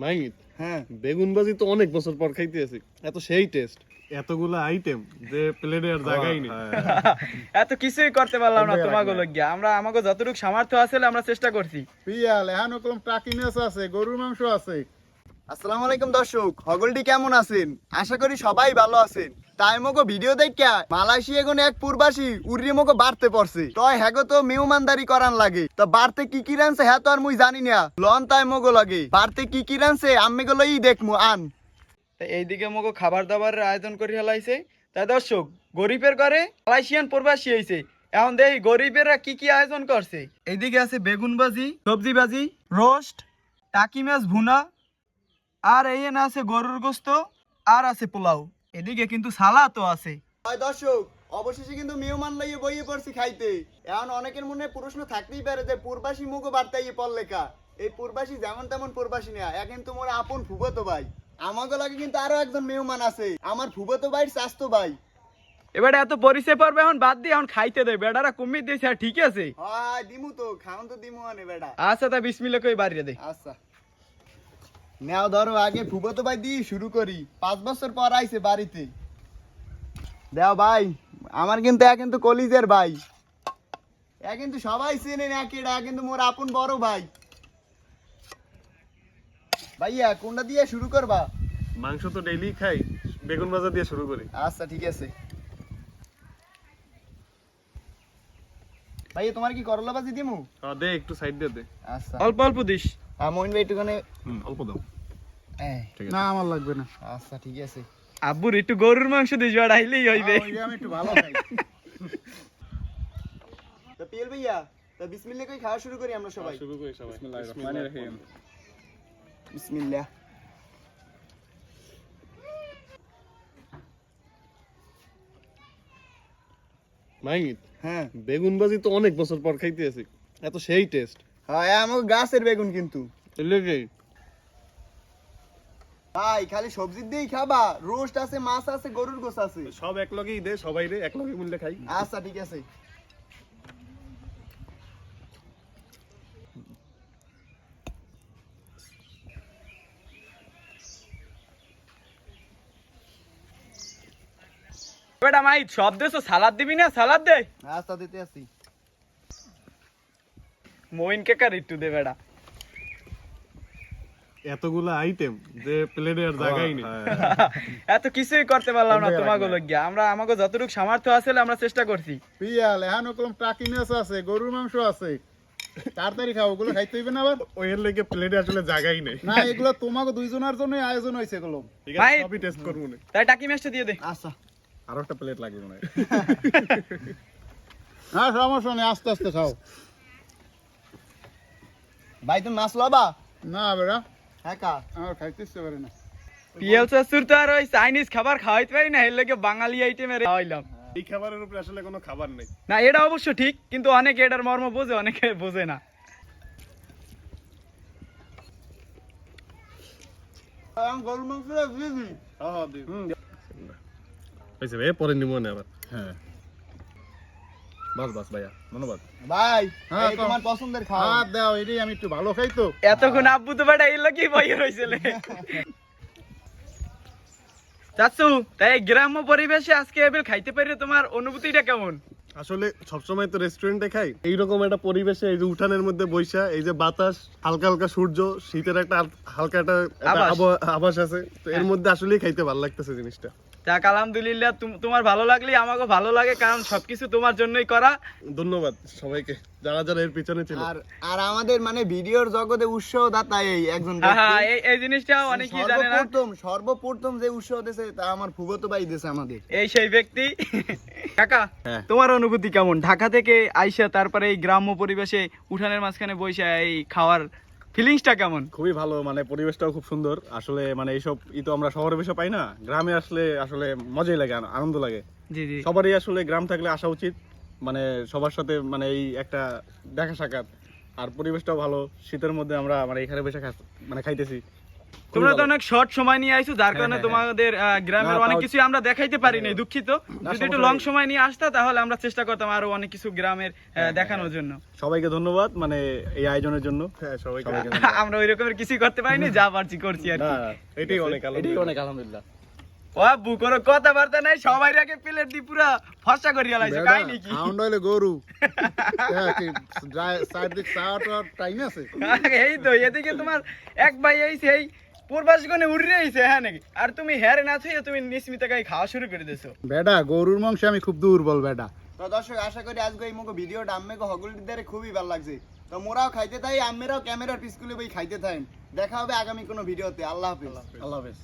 মাইমিত হ্যাঁ বেগুন ভাজি তো অনেক বছর পর খাইতেছি, এত সেই টেস্ট, এতগুলা আইটেম যে প্লেটে আর জায়গাই নেই। এত কিছুই করতে পারলাম না তোমাকে লাগিয়া। আমরা আমাকে যতটুকু সামর্থ্য আছে আমরা চেষ্টা করছি। পিয়াল এখন ওরকম টাকিনেস আছে, গরুর মাংস আছে। আসসালামু আলাইকুম দর্শক, হগলটি কেমন আছেন? আশা করি সবাই ভালো আছেন। তাই মগো ভিডিও দেখা মালয়েশিয়া কোন এক প্রবাসী উড়ি মগো বাড়তে পড়ছে, তয় হ্যাগো তো মেহমানদারি করান লাগে। তো বাড়তে কি কি রানছে হ্যাঁ তো আর মুই জানি না, লন তাই মগো লাগে বাড়তে কি কি রানছে আমি গুলোই দেখমু আন। এইদিকে মগো খাবার দাবারের আয়োজন করে হেলাইছে। তাই দর্শক, গরিবের ঘরে মালয়েশিয়ান প্রবাসী হয়েছে, এখন দেখি গরিবেরা কি কি আয়োজন করছে। এইদিকে আছে বেগুন ভাজি, সবজি ভাজি, রোস্ট, টাকি মাছ ভুনা, আর এই না আছে গরুর গোস্ত, আর আছে পোলাও। এদিকে কিন্তু সালাদও আছে। হয় দর্শক, অবশেষে কিন্তু মেহমান লইয়ে বইয়ে পড়ছি খাইতে। এখন অনেকের মনে প্রশ্ন থাকতেই পারে যে প্রবাসী মুগো বার্তাইয়ে পড়লেখা, এই প্রবাসী যেমন তেমন প্রবাসী না, এ কিন্তু মোর আপন ফুফাতো ভাই। আমাকে লাগে কিন্তু আরো একজন মেহমান আছে, আমার ফুফাতো ভাইয়ের চাচতো ভাই। এবারে এত পরিচয় পর্বে এখন বাদ দিয়ে এখন খাইতে দেয়। বেড়ারা কমিয়ে দিয়েছে, আর ঠিক আছে। হয় দিমু তো, খাওন তো দিমু আনে বেটা। আচ্ছা, তা বিসমিল্লাহ কই বাড়িয়ে দে। আচ্ছা নেও ধরো, আগে ফুফাতো ভাই দিয়ে শুরু করি। 5 বছর পর আইছে বাড়িতে। দেও ভাই, আমার কিন্তু এ কিন্তু কলিজের ভাই, এ কিন্তু সবাই চেনে না, কেডা কিন্তু মোর আপন বড় ভাই। ভাইয়া কোনটা দিয়ে শুরু করবা? মাংস তো ডেইলি খাই, বেগুন ভাজা দিয়ে শুরু করি। আচ্ছা ঠিক আছে। ভাইয়া তোমার কি করলা ভাজি দিমু? দে একটু সাইড দিয়ে দে। আচ্ছা অল্প অল্প দিস। মইন ভাই একটুখানি। অল্প দাও। না আমার লাগবে না। আচ্ছা ঠিক আছে। আব্বুর একটু গরুর মাংস দিস, বাড়াইলেই হইবে। আমি একটু ভালো খাই। তো পিএল ভাইয়া, তো বিসমিল্লাহ কই খাওয়া শুরু করি আমরা সবাই। শুরু করি সবাই। বিসমিল্লাহ। মাইমিত হ্যাঁ বেগুন ভাজি তো অনেক বছর পর খাইতেছি, এত সেই টেস্ট। হ্যাঁ আমার গাছের বেগুন কিন্তু। লেগে ভাই খালি সবজি দিয়েই খাবা? রোস্ট আছে, মাছ আছে, গরুর গোস আছে। সব এক লগেই দে, সবাই রে এক লগে মিলে খাই। আচ্ছা ঠিক আছে। বেটা মাই সব দেশ সালাদ দিবি না? সালাদ দে। আচ্ছা দিতে আসি। মইন কেকার একটু দে বেটা। এতগুলা আইটেম যে প্লেটে আর জায়গাই নেই। এত কিছুই করতে পারলাম না তোমাকে লাগিয়া। আমরা আমাকে যতটুকু সামর্থ্য আছে আমরা চেষ্টা করছি। পিয়াল এখন ওরকম টাকিনেস আছে, গরুর মাংস আছে। তাড়াতাড়ি খাও, ওগুলো খাইতে হইবে না আবার। ওই এর লেগে প্লেটে আসলে জায়গাই নেই। না এগুলো তোমাকে দুইজনের জন্য আয়োজন হয়েছে এগুলো। ঠিক ভাই, আছে, সবই টেস্ট করব না। তাই টাকি মাছটা দিয়ে দে। আচ্ছা আরো একটা প্লেট লাগবে মনে হয়। হ্যাঁ সমস্যা নেই, আস্তে আস্তে খাও। ভাই তুমি মাছ লবা? না বেড়া। হ্যাঁ কা আমার খাইতে ইচ্ছে করে না। পিএল চাচুর তো আর ওই চাইনিজ খাবার খাওয়াইতে পারি না, এর লেগে বাঙালি আইটেমের খাওয়াইলাম। এই খাবারের উপরে আসলে কোনো খাবার নেই। না এটা অবশ্য ঠিক, কিন্তু অনেকে এটার মর্ম বোঝে, অনেকে বোঝে না। গরুর মাংস দিবি? হ্যাঁ হ্যাঁ দি। হইছে ভাই, পরে নিব না আবার। হ্যাঁ বাস বাস ভাইয়া ধন্যবাদ। ভাই এই তোমার পছন্দের খাবার দাও, এটাই আমি একটু ভালো খাই তো। এতক্ষণ আব্বু তো বেটা এর লগেই বইয়ে রইছিল। চাচু, তাই গ্রাম্য পরিবেশে আজকে এবেল খাইতে পারি, তোমার অনুভূতিটা কেমন? আসলে সবসময় তো রেস্টুরেন্টে খাই, এইরকম একটা পরিবেশে এই যে উঠানের মধ্যে বৈশা, এই যে বাতাস, হালকা হালকা সূর্য, শীতের একটা হালকা একটা আভাস। আভাস আছে, তো এর মধ্যে আসলেই খাইতে ভালো লাগতেছে জিনিসটা। যাক আলহামদুলিল্লাহ, তোমার ভালো লাগলে আমাকে ভালো লাগে, কারণ সবকিছু তোমার জন্যই করা। ধন্যবাদ সবাইকে যারা যারা এর পিছনে ছিল। আর আর আমাদের মানে ভিডিওর জগতে উৎসাহ দাতা এই একজন হ্যাঁ, এই জিনিসটাও অনেকেই জানে না। সর্বপ্রথম যে উৎসাহ দিয়েছে তা আমার ফুফাতো ভাই দিয়েছে আমাদের। এই সেই ব্যক্তি। কাকা, হ্যাঁ। তোমার অনুভূতি কেমন ঢাকা থেকে আইসা, তারপরে এই গ্রাম্য পরিবেশে উঠানের মাঝখানে বসে এই খাওয়ার ফিলিংসটা কেমন? খুবই ভালো, মানে পরিবেশটাও খুব সুন্দর। আসলে মানে এইসব তো আমরা শহরে বেশি পাই না, গ্রামে আসলে আসলে মজাই লাগে, আনন্দ লাগে। জি জি। সবারই আসলে গ্রাম থাকলে আসা উচিত, মানে সবার সাথে মানে এই একটা দেখা সাক্ষাৎ। আর পরিবেশটাও ভালো, শীতের মধ্যে আমরা মানে এখানে বসে মানে খাইতেছি, তোমরা তো ভালো। অনেক শর্ট সময় নিয়ে আইছো, যার কারণে তোমাদের গ্রামের না, অনেক তাও- কিছু আমরা দেখাইতে পারি নাই, দুঃখিত। যদি একটু সমস্যা লং নেই। সময় নিয়ে আসতা তাহলে আমরা চেষ্টা করতাম আরো অনেক কিছু গ্রামের দেখানোর জন্য। সবাইকে ধন্যবাদ মানে এই আয়োজনের জন্য। হ্যাঁ সবাইকে আমরা ওই রকমের কিছুই করতে পারিনি, যা পারছি করছি আর না কি। এটাই অনেক এটাই আলহামদুলিল্লাহ। অনেক আলহামদুলিল্লাহ। ও আব্বু কোনো কথাবার্তা নাই, সবাই আগে প্লেট দি পুরা ফর্সা করিয়া লাইছে, কাই নাকি? হাউন্ড হইলে গরু চারদিক চাওয়ার টাইম আছে। এই তো এদিকে তোমার এক ভাই আইছে, এই পূর্বাস গনে উড়ে আইছে, হ্যাঁ নাকি? আর তুমি হেরে না থইয়া তুমি নিসমিতা গাই খাওয়া শুরু করে দিছো। বেটা গরুর মাংস আমি খুব দুর্বল বেটা। তো দর্শক আশা করি আজকে এই মুখো ভিডিওটা আম্মেকে হগলটির দ্বারা খুবই ভালো লাগছে। তো মোরাও খাইতে থাই, আম্মেরাও ক্যামেরার পিছকুলে বই খাইতে থাকেন। দেখা হবে আগামী কোনো ভিডিওতে। আল্লাহ হাফেজ। আল্লাহ হাফেজ।